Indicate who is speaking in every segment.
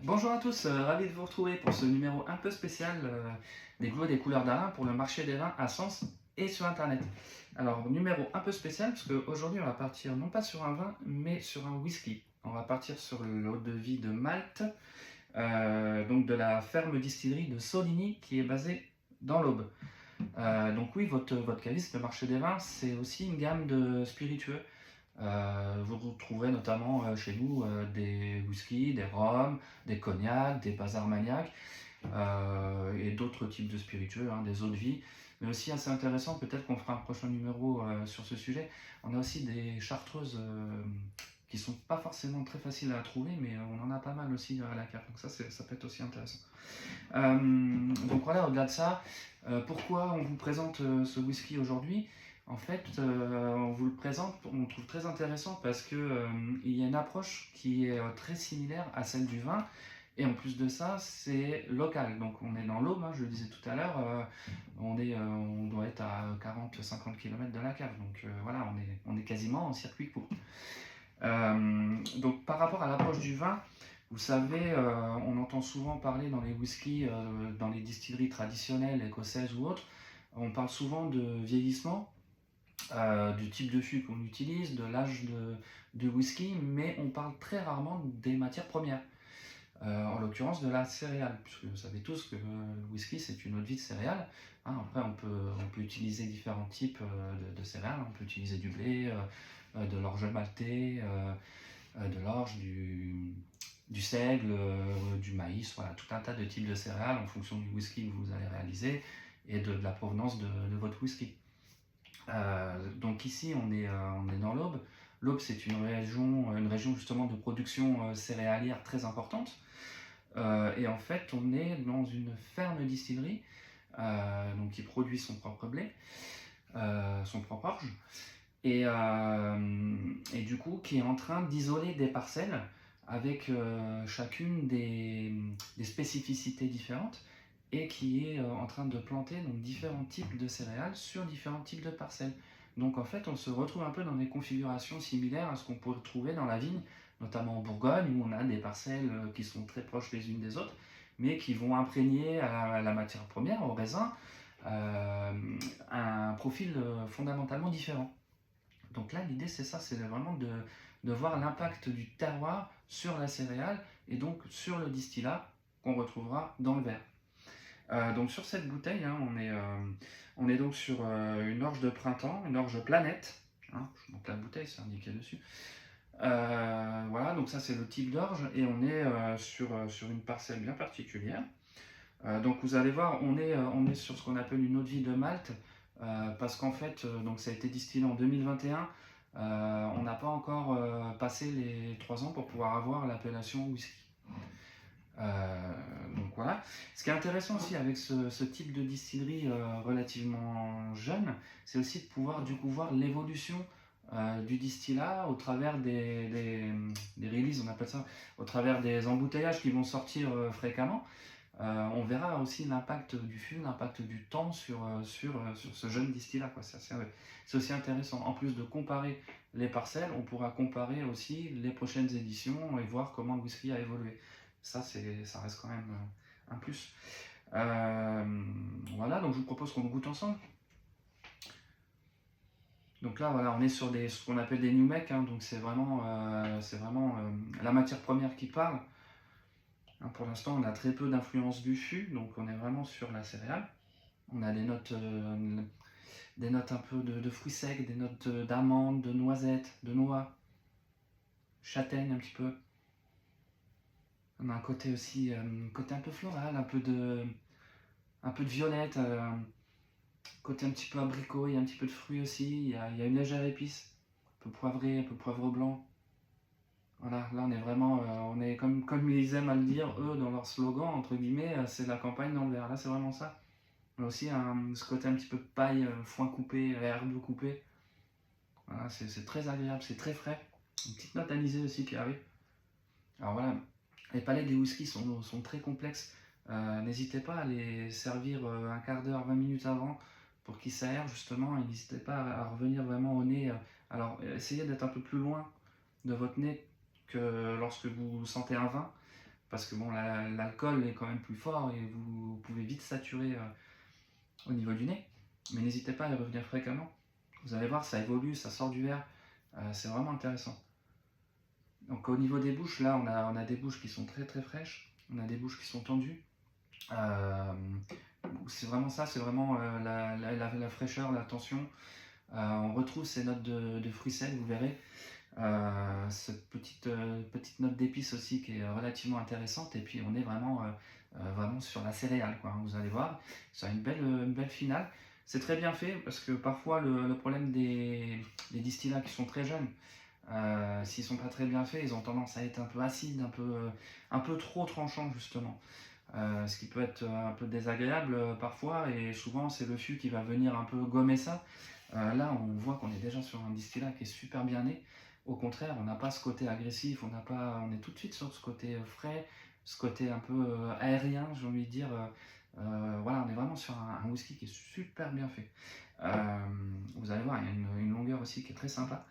Speaker 1: Bonjour à tous, ravi de vous retrouver pour ce numéro un peu spécial des goûts et des couleurs d'Alain pour le marché des vins à Sens et sur internet. Alors, numéro un peu spécial parce qu'aujourd'hui on va partir non pas sur un vin mais sur un whisky. On va partir sur l'eau de vie de Malte, donc de la ferme distillerie de Soligny qui est basée dans l'Aube. Donc oui, votre caviste, le marché des vins, c'est aussi une gamme de spiritueux. Vous retrouverez notamment chez nous des whiskies, des rhums, des cognacs, des bars armagnacs et d'autres types de spiritueux, hein, des eaux de vie. Mais aussi assez intéressant, peut-être qu'on fera un prochain numéro sur ce sujet. On a aussi des chartreuses qui sont pas forcément très faciles à trouver, mais on en a pas mal aussi à la carte. Donc ça peut être aussi intéressant. Donc voilà, au-delà de ça, pourquoi on vous présente ce whisky aujourd'hui? En fait, on vous le présente, on le trouve très intéressant parce que il y a une approche qui est très similaire à celle du vin. Et en plus de ça, c'est local. Donc on est dans l'Aube, hein, je le disais tout à l'heure, on doit être à 40-50 km de la cave. Donc voilà, on est quasiment en circuit court. Donc par rapport à l'approche du vin, vous savez, on entend souvent parler dans les whiskies, dans les distilleries traditionnelles, écossaises ou autres, on parle souvent de vieillissement, du type de fût qu'on utilise, de l'âge de whisky, mais on parle très rarement des matières premières. En l'occurrence de la céréale, puisque vous savez tous que le whisky c'est une eau de vie de céréales. Hein. Après on peut utiliser différents types de céréales, on peut utiliser du blé, de l'orge maltais, de l'orge, du seigle, du maïs, voilà, tout un tas de types de céréales en fonction du whisky que vous allez réaliser et de la provenance de votre whisky. Donc ici on est dans l'Aube. L'Aube c'est une région justement de production céréalière très importante. Et en fait on est dans une ferme distillerie donc qui produit son propre blé, son propre orge. Et du coup, qui est en train d'isoler des parcelles avec chacune des spécificités différentes et qui est en train de planter donc, différents types de céréales sur différents types de parcelles. Donc en fait, on se retrouve un peu dans des configurations similaires à ce qu'on peut trouver dans la vigne, notamment en Bourgogne, où on a des parcelles qui sont très proches les unes des autres, mais qui vont imprégner à la matière première, au raisin, euh, un profil fondamentalement différent. Donc là, l'idée, c'est ça, c'est vraiment de voir l'impact du terroir sur la céréale et donc sur le distillat qu'on retrouvera dans le verre. Donc sur cette bouteille, hein, on est donc sur une orge de printemps, une orge planète. Hein, donc la bouteille, c'est indiqué dessus. Voilà, donc ça c'est le type d'orge et on est sur une parcelle bien particulière. Donc vous allez voir, on est sur ce qu'on appelle une eau de vie de Malte, parce qu'en fait, donc ça a été distillé en 2021. On n'a pas encore passé les 3 ans pour pouvoir avoir l'appellation whisky. Donc voilà. Ce qui est intéressant aussi avec ce type de distillerie relativement jeune, c'est aussi de pouvoir du coup voir l'évolution du distillat au travers des releases, on appelle ça, au travers des embouteillages qui vont sortir fréquemment. On verra aussi l'impact du fût, l'impact du temps sur ce jeune distillat, quoi. C'est aussi intéressant. En plus de comparer les parcelles, on pourra comparer aussi les prochaines éditions et voir comment le whisky a évolué. Ça reste quand même un plus. Voilà, donc je vous propose qu'on le goûte ensemble. Donc là, voilà, on est sur ce qu'on appelle des new make, hein, donc c'est vraiment la matière première qui parle. Hein, pour l'instant, on a très peu d'influence du fût, donc on est vraiment sur la céréale. On a des notes un peu de fruits secs, des notes d'amandes, de noisettes, de noix, châtaigne un petit peu. On a un côté aussi, côté un peu floral, un peu de violette, côté un petit peu abricot, il y a un petit peu de fruits aussi, il y a une légère épice, un peu poivré, un peu poivre blanc. Voilà, là on est vraiment, on est comme ils aiment à le dire, eux, dans leur slogan, entre guillemets, c'est la campagne dans le verre. Là c'est vraiment ça. Mais aussi ce côté un petit peu paille, foin coupé, herbe coupée. Voilà, c'est très agréable, c'est très frais. Une petite note anisée aussi qui arrive. Alors voilà, les palettes des whiskies sont très complexes. N'hésitez pas à les servir un quart d'heure, 20 minutes avant pour qu'ils s'aèrent justement. Et n'hésitez pas à revenir vraiment au nez. Alors essayez d'être un peu plus loin de votre nez que lorsque vous sentez un vin. parce que bon, l'alcool est quand même plus fort et vous pouvez vite saturer au niveau du nez. Mais n'hésitez pas à y revenir fréquemment. Vous allez voir, ça évolue, ça sort du verre. C'est vraiment intéressant. Donc au niveau des bouches, là, on a des bouches qui sont très très fraîches. On a des bouches qui sont tendues. Euh, c'est vraiment ça, c'est vraiment la fraîcheur, la tension. On retrouve ces notes de fruits secs, vous verrez. Cette petite note d'épices aussi qui est relativement intéressante. Et puis on est vraiment sur la céréale, quoi, hein, vous allez voir. Ça a une belle finale. C'est très bien fait parce que parfois le problème des distillats qui sont très jeunes, s'ils sont pas très bien faits, ils ont tendance à être un peu acides, un peu trop tranchants justement. Ce qui peut être un peu désagréable parfois, et souvent c'est le fût qui va venir un peu gommer ça. Là, on voit qu'on est déjà sur un distillat qui est super bien né. Au contraire, on n'a pas ce côté agressif, on est tout de suite sur ce côté frais, ce côté un peu aérien, j'ai envie de dire. Voilà, on est vraiment sur un whisky qui est super bien fait. Vous allez voir, il y a une longueur aussi qui est très sympa.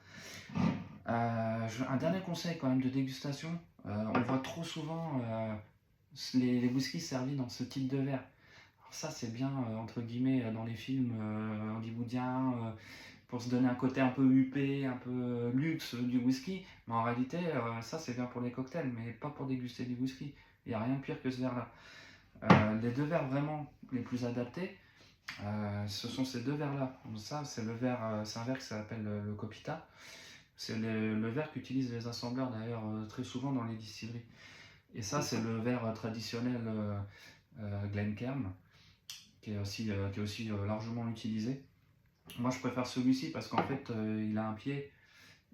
Speaker 1: Un dernier conseil quand même de dégustation, on voit trop souvent les whiskies servis dans ce type de verre. Alors ça c'est bien entre guillemets dans les films hollywoodiens pour se donner un côté un peu huppé, un peu luxe du whisky, mais en réalité ça c'est bien pour les cocktails mais pas pour déguster du whisky. Il n'y a rien de pire que ce verre là. Les deux verres vraiment les plus adaptés, ce sont ces deux verres là. Donc ça c'est c'est un verre qui s'appelle le Copita. C'est le verre qu'utilisent les assembleurs d'ailleurs très souvent dans les distilleries. Et ça, c'est le verre traditionnel Glencairn, qui est aussi largement utilisé. Moi, je préfère celui-ci parce qu'en fait, il a un pied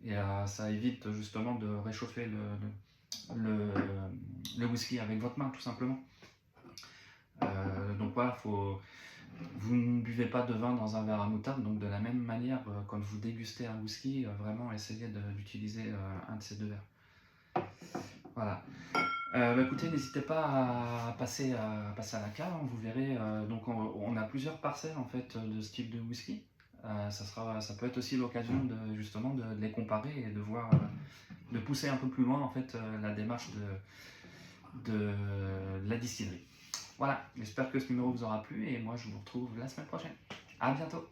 Speaker 1: et ça évite justement de réchauffer le, le whisky avec votre main, tout simplement. Donc voilà, vous ne buvez pas de vin dans un verre à moutarde, donc de la même manière, quand vous dégustez un whisky, vraiment essayez d'utiliser un de ces deux verres. Voilà. Écoutez, n'hésitez pas à passer à la cave, hein, vous verrez. Donc on a plusieurs parcelles en fait de ce type de whisky. Ça peut être aussi l'occasion justement de les comparer et de voir, de pousser un peu plus loin en fait la démarche de la distillerie. Voilà, j'espère que ce numéro vous aura plu et moi je vous retrouve la semaine prochaine. À bientôt.